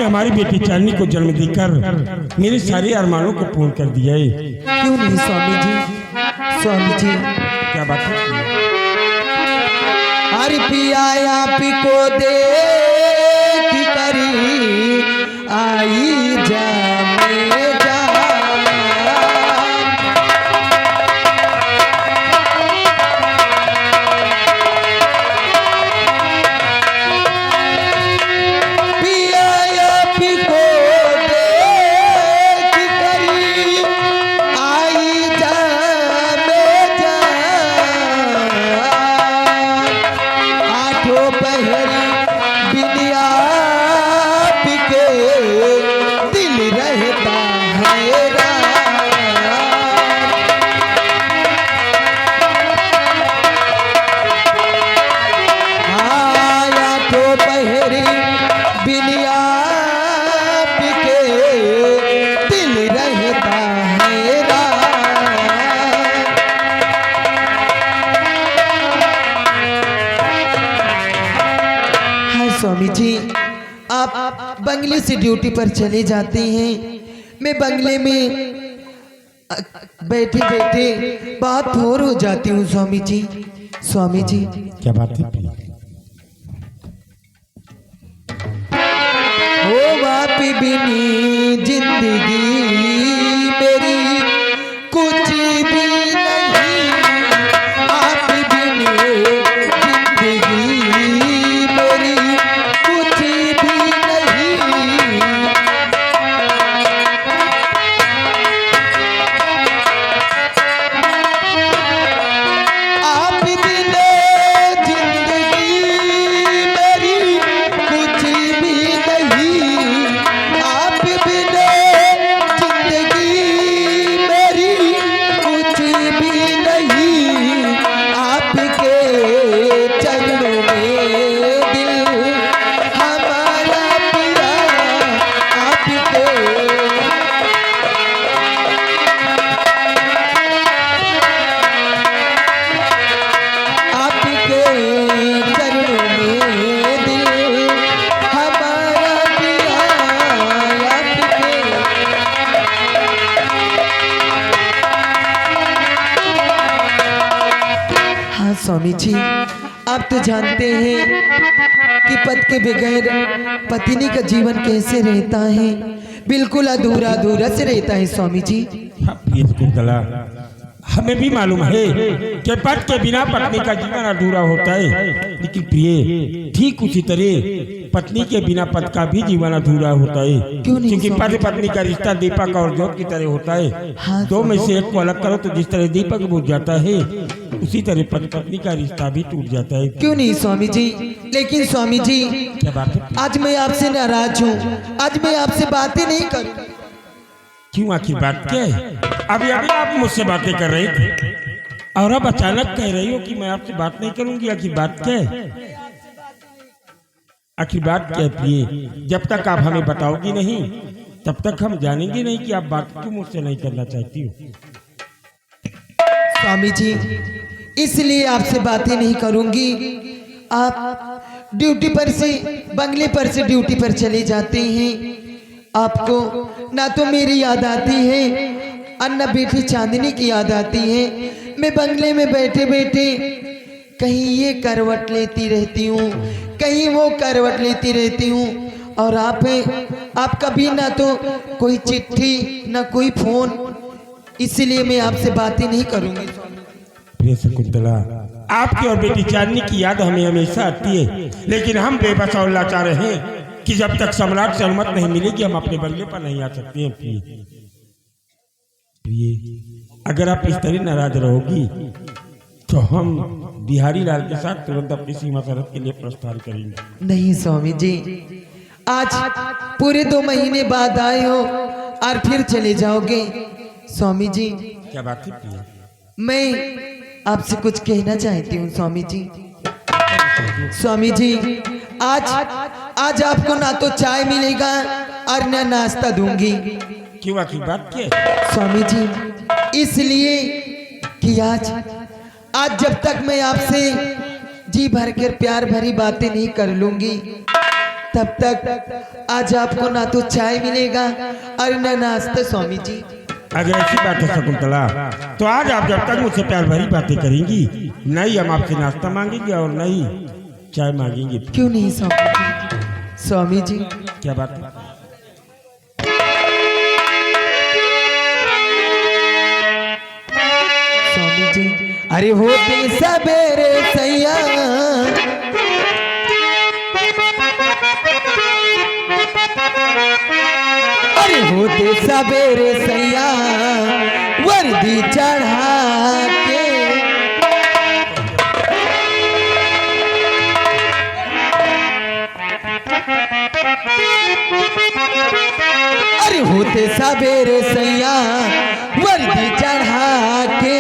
हमारी बेटी चांदनी को जन्म देकर मेरे सारे अरमानों को पूर्ण कर दिया है। क्यों नहीं स्वामी जी, स्वामी जी। क्या बात है? हरि पिया आप को दे की करी आई जा में जा। स्वामी जी, आप बंगले से ड्यूटी पर चले जाते हैं, मैं बंगले में बैठे बैठे बहुत बोर हो जाती हूँ स्वामी जी। स्वामी जी, क्या बात है? ओ बाप बिनी जिंदगी मेरी कुछ भी नहीं, आप बिनी जिंदगी मेरी कुछ भी नहीं। आप बिना जिंदगी मेरी कुछ भी नहीं, आप बिना जिंदगी मेरी कुछ भी नहीं। आपके चरणों में दिल हमारा पिया, आपके आपके चरणों में दिल हमारा पिया, आपके। हाँ स्वामी जी, आप तो जानते हैं कि पति के बगैर पत्नी का जीवन कैसे रहता है, बिल्कुल अधूरा अधूरा से रहता है स्वामी जी। हाँ, ये शकुंतला, हमें भी मालूम है कि पति के बिना पत्नी का जीवन अधूरा होता है, लेकिन प्रिय ठीक उसी तरह पत्नी के बिना पति का भी जीवन अधूरा होता है। क्यों नहीं? क्योंकि पति पत्नी का रिश्ता दीपक और ज्योत की तरह होता है। हाँ, दो में से एक को अलग करो तो जिस तरह दीपक बुझ जाता है, उसी तरह पति पत्नी का रिश्ता भी टूट जाता है। क्यों नहीं स्वामी जी? लेकिन स्वामी जी, क्या बात है? आज मैं आपसे नाराज हूँ, आज मैं आपसे बातें नहीं करूँ। क्यों, आखिर बात क्या है? अभी अभी आप मुझसे बातें कर रही थी और अब अचानक कह रही हो कि मैं आपसे बात नहीं करूंगी। आखिर बात क्या है? आखिर बात क्या है प्रिय? जब तक आप हमें बताओगी नहीं तब तक हम जानेंगे नहीं कि आप बात क्यों मुझसे नहीं करना चाहती हो। स्वामी जी, इसलिए आपसे बातें नहीं करूंगी। आप ड्यूटी पर से, बंगले पर से ड्यूटी पर चले जाते हैं, आपको ना तो मेरी याद आती है और न बेटी चांदनी की याद आती है। मैं बंगले में बैठे बैठे कहीं ये करवट लेती रहती हूँ, कहीं वो करवट लेती रहती हूँ, और आप कभी ना तो कोई चिट्ठी ना कोई फोन, इसलिए मैं आपसे बातें नहीं करूंगी। प्रिय शकुंतला, आपकी और बेटी चांदनी की याद हमें हमेशा आती है, लेकिन हम बेबस और लाचार हैं कि जब तक सम्राट से अनुमति नहीं मिलेगी हम अपने बंगले पर नहीं आ सकते हैं। प्रिय, अगर आप इस तरह नाराज रहोगी तो हम बिहारी लाल के साथ तुरंत अपनी सीमा सरहद के लिए प्रस्थान करेंगे। नहीं स्वामी जी, आज पूरे 2 महीने बाद आए हो और फिर चले जाओगे। स्वामी जी, क्या बात है प्रिय? मैं आपसे कुछ कहना चाहती हूँ स्वामी जी। स्वामी जी, आज आपको ना तो चाय मिलेगा और ना नाश्ता दूंगी। क्यों, आखिर बात क्या है? स्वामी जी, इसलिए कि आज जब तक मैं आपसे जी भर कर प्यार भरी बातें नहीं कर लूंगी, तब तक आज आपको ना तो चाय मिलेगा और ना नाश्ता स्वामी जी। अगर ऐसी बात है शकुंतला, तो आज आप जब तक मुझसे प्यार भरी बातें करेंगी, नहीं हम आपसे नाश्ता मांगेंगे और नहीं चाय मांगेंगे। क्यों नहीं स्वामी जी? स्वामी जी क्या बात है? स्वामी जी, अरे होते सवेरे सैया, अरे होते सवेरे सैया वर्दी चढ़ा के, अरे होते सवेरे सैया वर्दी चढ़ा के,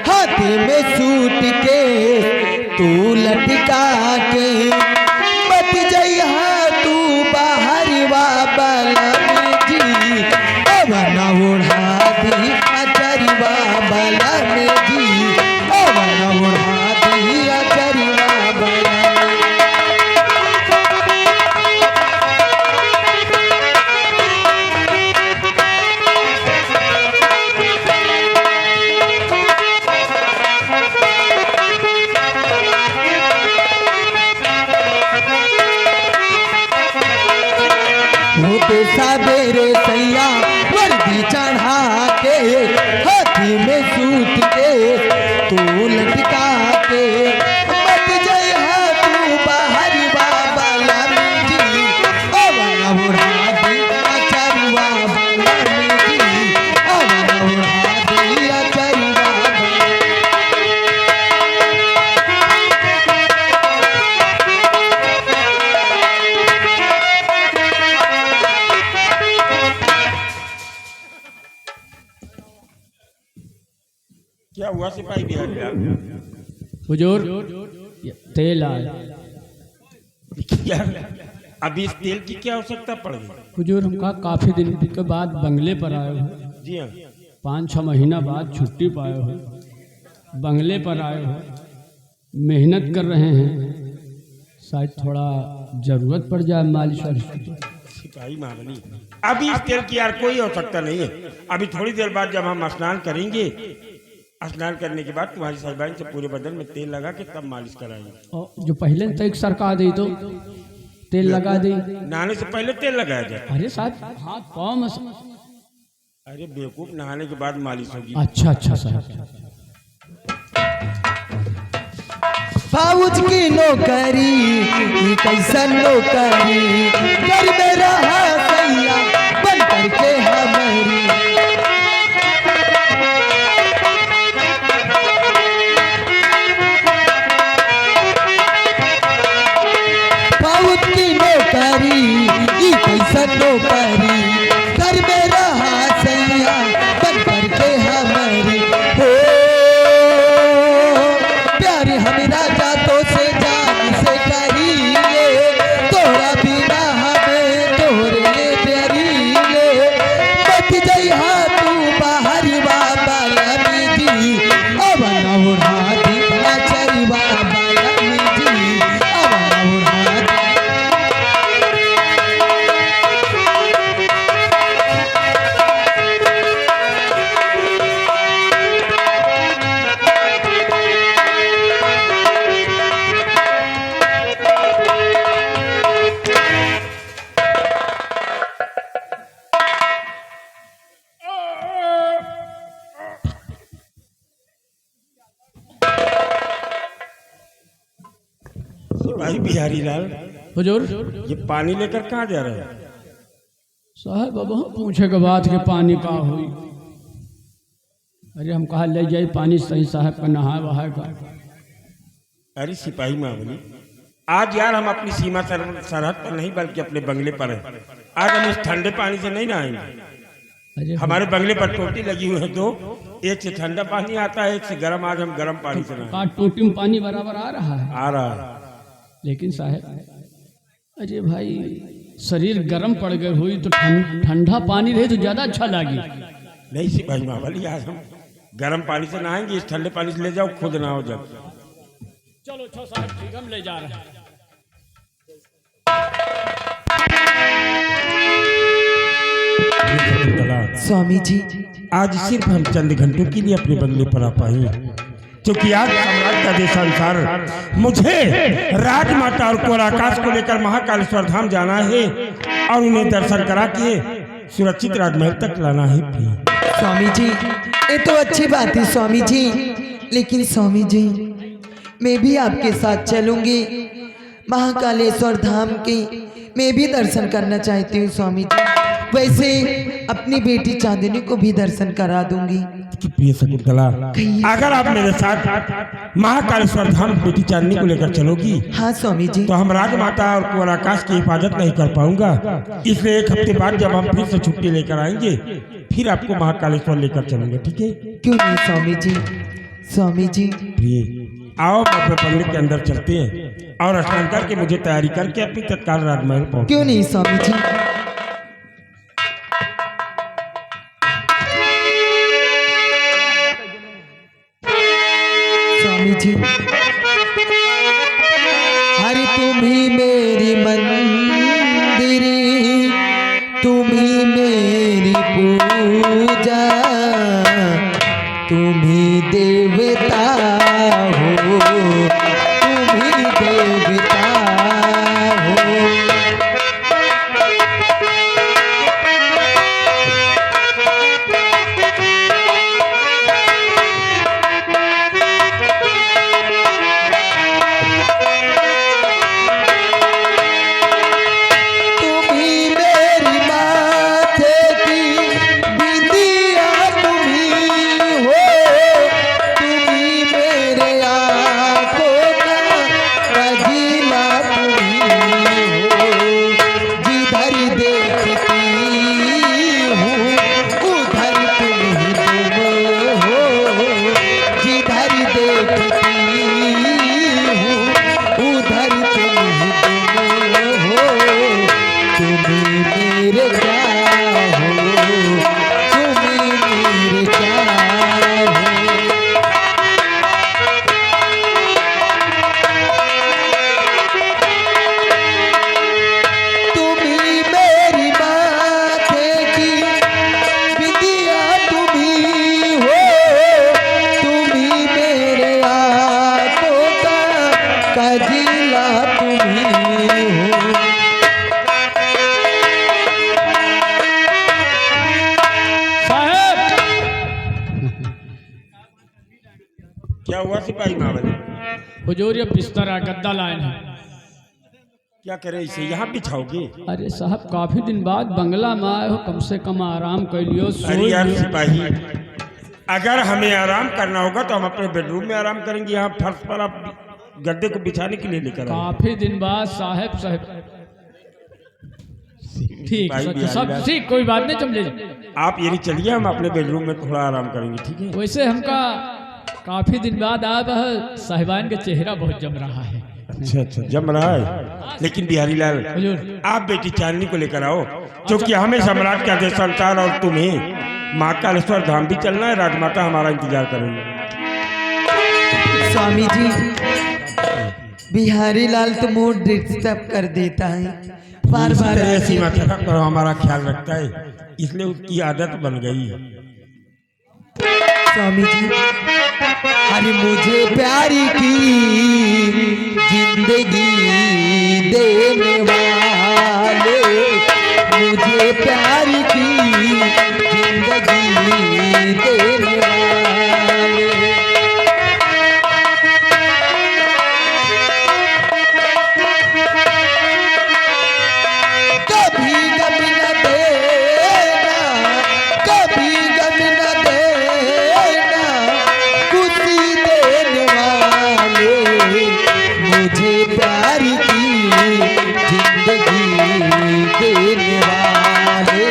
हाथ में सूट के तू लटका के, बच जइहा तू बाहर बलम जी, अब न उड़ा दी अजरवा बलम जी, अब न उड़ा दी अजरवा बलम। होते सवेरे सैया वर्दी चढ़ा के, हाथी में सूट के तू लटका के, बच जइहा तू बाहर बलम जी, अब न उड़ा दी अजरवा बलम जी, अब न उड़ा दी अजरवा बलम। क्या हुआ सिपाही बिहारी लाल? हुजूर तेल आया। क्या अभी इस तेल की क्या आवश्यकता पड़ गई? हुजूर हम कहा काफ़ी दिन के बाद बंगले पर आए हो, जी हाँ, 5-6 महीना बाद छुट्टी पाए हो, बंगले पर आए हो, मेहनत कर रहे हैं, शायद थोड़ा ज़रूरत पड़ जाए मालिश वालिश की। सिपाही महाबली, अभी इस तेल की यार कोई आवश्यकता नहीं है। अभी थोड़ी देर बाद जब हम स्नान करेंगे, स्नान करने के बाद तुम्हारी साहिबाइन से पूरे बदन में तेल लगा के तब मालिश कराएंगे। और जो पहले तक सरका दी तो तेल लगा दी। नहाने से पहले तेल लगाया जाए? अरे साहब हाथ पाँव में। अरे बेवकूफ, नहाने के बाद मालिश होगी। अच्छा अच्छा साहब। फौज की नौकरी ई कैसन नौकरी, कर में रहा सैया बन करके हमारी, फौज की नौकरी ई कैसन नौकरी, कर में रहा सैया बन करके हमारी, हो प्यार हम राजा तो से जान से करी ले, तोरा बिना हमें तोरे ले प्यारी ले, बच जइहा तू बाहर बलम जी, अब न उड़ा दी अजरवा बलम जी, अब न उड़ा दी। सिपाही बिहारी लाल, हुजूर ये पानी लेकर कहाँ जा रहे हैं? साहब अब हम पूछे के बाद के पानी का हुई। अरे हम कहा ले जाए पानी सही साहब का नहाए वहाए का। अरे सिपाही महाबली, आज यार हम अपनी सीमा सरहद पर नहीं बल्कि अपने बंगले पर हैं। आज हम इस ठंडे पानी से नहीं नहाएंगे। अरे हमारे बंगले पर टोटी लगी हुई है दो, एक से ठंडा पानी आता है, एक से गर्म। आज हम गर्म पानी से नहाएंगे। का टोटी में पानी बराबर आ रहा है। आ रहा है। लेकिन साहब अरे भाई शरीर गर्म पड़ गए हुई तो ठंडा पानी रहे तो ज्यादा अच्छा लगी। नहीं सिपाही महाबली, आज हम गर्म पानी से नहाएंगे। इस ठंडे पानी से ले जाओ, खुद नहाओ जब। चलो अच्छा साहब ठीक, हम ले जा रहे हैं। शकुंतला, स्वामी जी आज सिर्फ हम चंद घंटों के लिए अपने बंगले पर आ पाए, क्योंकि आज सम्राट के आदेशानुसार मुझे राजमाता और कुंवर आकाश को लेकर महाकालेश्वर धाम जाना है और उन्हें दर्शन करा के सुरक्षित राजमहल तक लाना है। स्वामी जी ये तो अच्छी बात है स्वामी जी, लेकिन स्वामी जी मैं भी आपके साथ चलूंगी महाकालेश्वर धाम के, मैं भी दर्शन करना चाहती हूँ स्वामी जी। वैसे अपनी बेटी चांदनी को भी दर्शन करा दूंगी। प्रिय शकुंतला, अगर आप मेरे साथ महाकालेश्वर धाम बेटी चांदनी को लेकर चलोगी, हाँ स्वामी जी। तो हम राजमाता और कुंवर आकाश की हिफाजत नहीं कर पाऊंगा, इसलिए 1 हफ्ते बाद जब हम फिर से छुट्टी लेकर आएंगे फिर आपको महाकालेश्वर लेकर चलेंगे, ठीक है? क्यों नहीं स्वामी जी। स्वामी जी प्रिय, आओ अपने बंगले के अंदर चलते हैं और स्नान करके मुझे तैयारी करके अपनी तत्काल राजमहल पहुंच। क्यों नहीं स्वामी जी। स्वामी जी हरि तुम्ही मेरी मंदिरी, तुम्ही मेरी पूजा, तुम्ही देवता हो, तुम्ही देवता हो। क्या हुआ सिपाही मावली? हुजूर ये बिस्तर गद्दा लाइन है। क्या करे इसे यहाँ बिछाओगे? अरे साहब काफी दिन बाद बंगला में आए हो, कम से कम आराम कर लियो। अरे यार सिपाही, अगर हमें आराम करना होगा तो हम अपने बेडरूम में आराम करेंगे, यहाँ फर्श पर आप गद्दे को बिछाने के लिए लेकर आए। काफी दिन बाद साहब ठीक सब ठीक, कोई बात नहीं, समझे आप यही चलिए, हम अपने बेडरूम में थोड़ा आराम करेंगे, ठीक है? वैसे हमका काफी दिन बाद आप साहिबान का चेहरा बहुत जम रहा है। अच्छा अच्छा जम रहा है, लेकिन बिहारी लाल आप बेटी चांदनी को लेकर आओ, क्योंकि हमें सम्राट के आदेशानुसार और तुम्हें महाकालेश्वर धाम भी चलना है, राजमाता हमारा इंतजार करेंगे। स्वामी जी बिहारी लाल तो मूड डिस्टर्ब कर देता है, बार बार सीमा तक तो हमारा ख्याल रखता है, इसलिए उसकी आदत बन गई है। स्वामी जी अरे मुझे प्यारी की जिंदगी देने वाले, मुझे प्यारी की जिंदगी देने वाले, कभी गम न देना, कभी गम न देना, खुशी देने वाले, मुझे प्यार की जिंदगी देने वाले।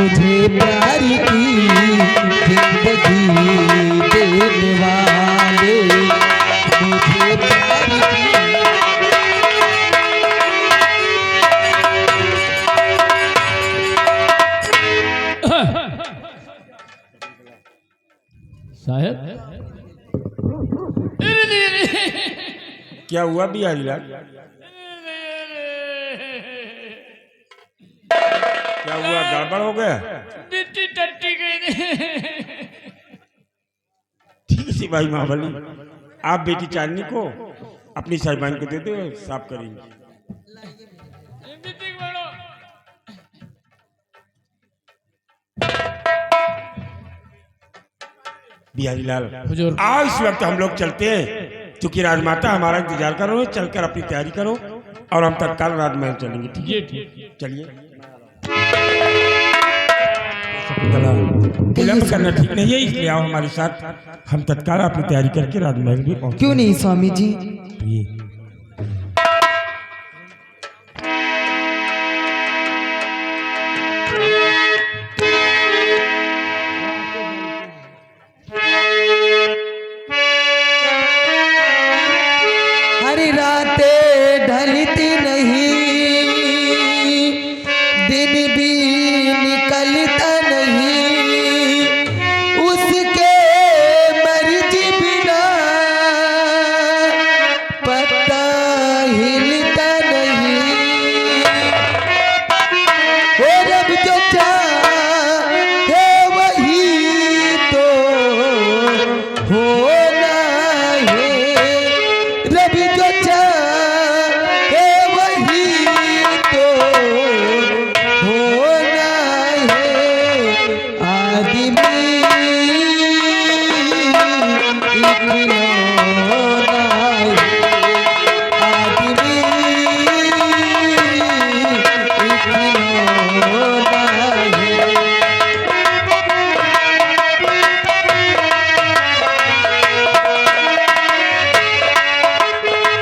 मुझे प्यार की जिंदगी देने वाले, मुझे प्यार की। साहब क्या हुआ बिहारी लाल? क्या हुआ, गड़बड़ हो गया? बेटी टट्टी गई। ठीक है भाई महाबली, आप बेटी चांदनी को अपनी साहिबान को दे दो, साफ करेंगे। बिहारी लाल, हुजूर। आओ इस वक्त हम लोग चलते हैं, क्योंकि राजमाता हमारा इंतजार कर रहे हो। चलकर अपनी तैयारी करो और हम तत्काल राजमहल चलेंगे। ठीक है, चलिए। विलंब करना ठीक नहीं है, इसलिए आओ हमारे साथ, हम तत्काल अपनी तैयारी करके राजमहल भी पहुंचे। क्यों नहीं स्वामी जी। हरी रातें ढलती नहीं, दिन भी निकलता नहीं, उसके मर्जी बिना पत्ता हिलता नहीं। और अब जो चाहे वही तो होना है, रब जो चाहे वही तो होना है। आदमी इतना